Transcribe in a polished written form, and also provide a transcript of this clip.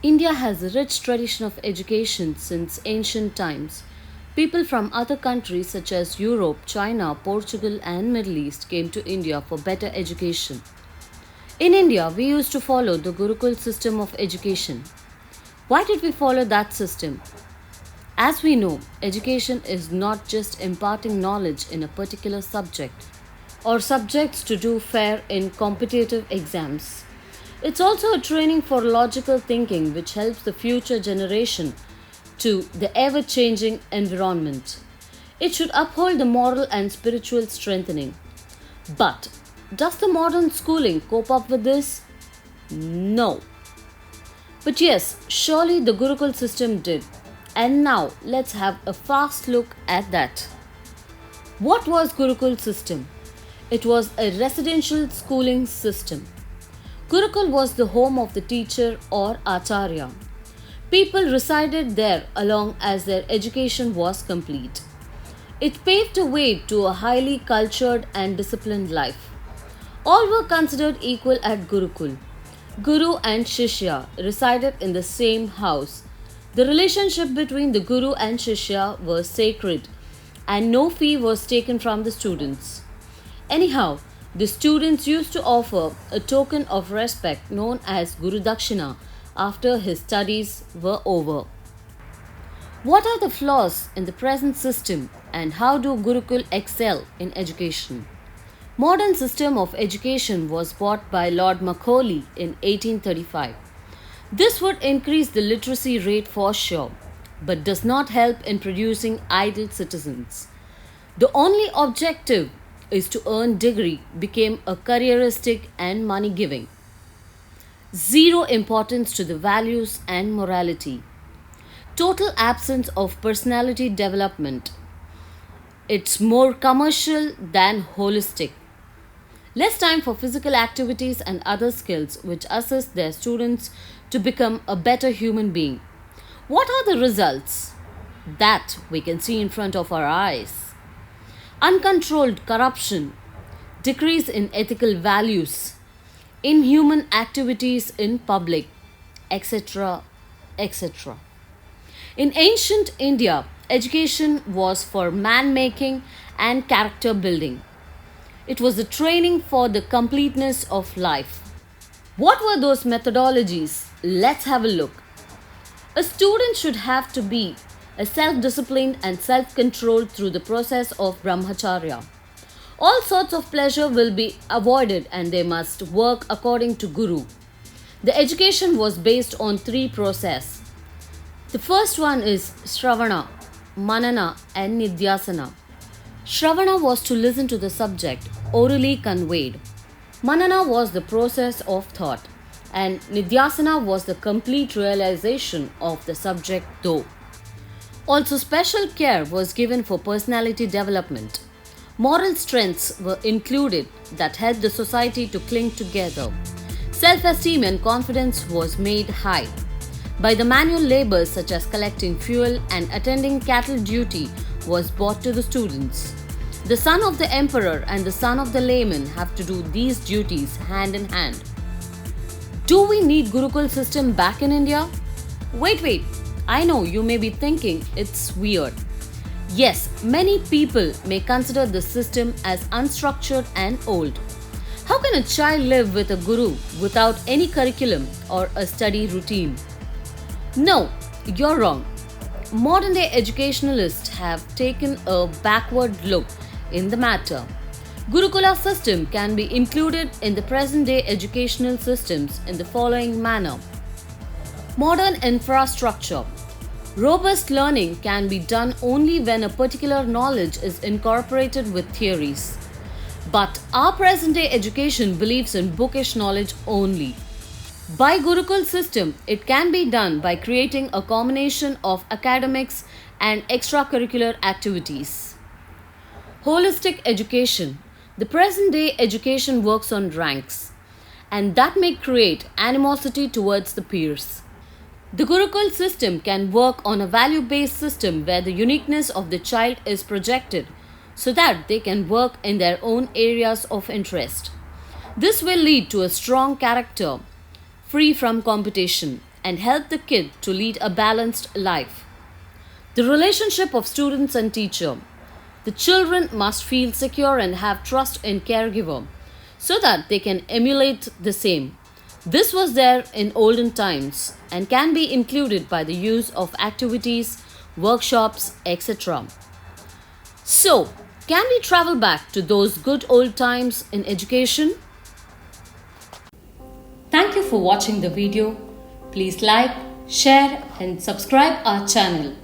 India has a rich tradition of education since ancient times. People from other countries such as Europe, China, Portugal, and Middle East came to India for better education. In India, we used to follow the Gurukul system of education. Why did we follow that system? As we know, education is not just imparting knowledge in a particular subject or subjects to do fair in competitive exams. It's also a training for logical thinking which helps the future generation to the ever changing environment. It should uphold the moral and spiritual strengthening. But does the modern schooling cope up with this? No. But yes, surely the Gurukul system did. And now let's have a fast look at that. What was Gurukul system? It was a residential schooling system. Gurukul was the home of the teacher or acharya. People resided there along as their education was complete. It paved the way to a highly cultured and disciplined life. All were considered equal at Gurukul. Guru and Shishya resided in the same house. The relationship between the Guru and Shishya was sacred and no fee was taken from the students. Anyhow, the students used to offer a token of respect known as Guru Dakshina after his studies were over. What are the flaws in the present system and how do Gurukul excel in education? Modern system of education was bought by Lord Macaulay in 1835. This would increase the literacy rate for sure, but does not help in producing idle citizens. The only objective is to earn degree became a careeristic and money giving. Zero importance to the values and morality. Total absence of personality development. It's more commercial than holistic. Less time for physical activities and other skills which assist their students to become a better human being. What are the results? That we can see in front of our eyes. Uncontrolled corruption, decrease in ethical values, inhuman activities in public, etc. etc. In ancient India, education was for man making and character building. It was a training for the completeness of life. What were those methodologies? Let's have a look. A student should have to be a self-disciplined and self-controlled through the process of brahmacharya. All sorts of pleasure will be avoided and they must work according to Guru. The education was based on three processes. The first one is Shravana, Manana and Nidhyasana. Shravana was to listen to the subject orally conveyed. Manana was the process of thought and Nidhyasana was the complete realization of the subject though. Also, special care was given for personality development. Moral strengths were included that helped the society to cling together. Self-esteem and confidence was made high. By the manual labors such as collecting fuel and attending cattle duty was brought to the students. The son of the emperor and the son of the layman have to do these duties hand in hand. Do we need Gurukul system back in India? Wait. I know you may be thinking it's weird. Yes, many people may consider the system as unstructured and old. How can a child live with a guru without any curriculum or a study routine? No, you're wrong. Modern day educationalists have taken a backward look in the matter. Gurukula system can be included in the present day educational systems in the following manner. Modern infrastructure. Robust learning can be done only when a particular knowledge is incorporated with theories. But our present day education believes in bookish knowledge only. By Gurukul system, it can be done by creating a combination of academics and extracurricular activities. Holistic education. The present day education works on ranks, and that may create animosity towards the peers. The Gurukul system can work on a value based system where the uniqueness of the child is projected so that they can work in their own areas of interest. This will lead to a strong character free from competition and help the kid to lead a balanced life. The relationship of students and teacher. The children must feel secure and have trust in caregiver so that they can emulate the same. This was there in olden times and can be included by the use of activities, workshops, etc. So, can we travel back to those good old times in education? Thank you for watching the video. Please like, share and subscribe our channel.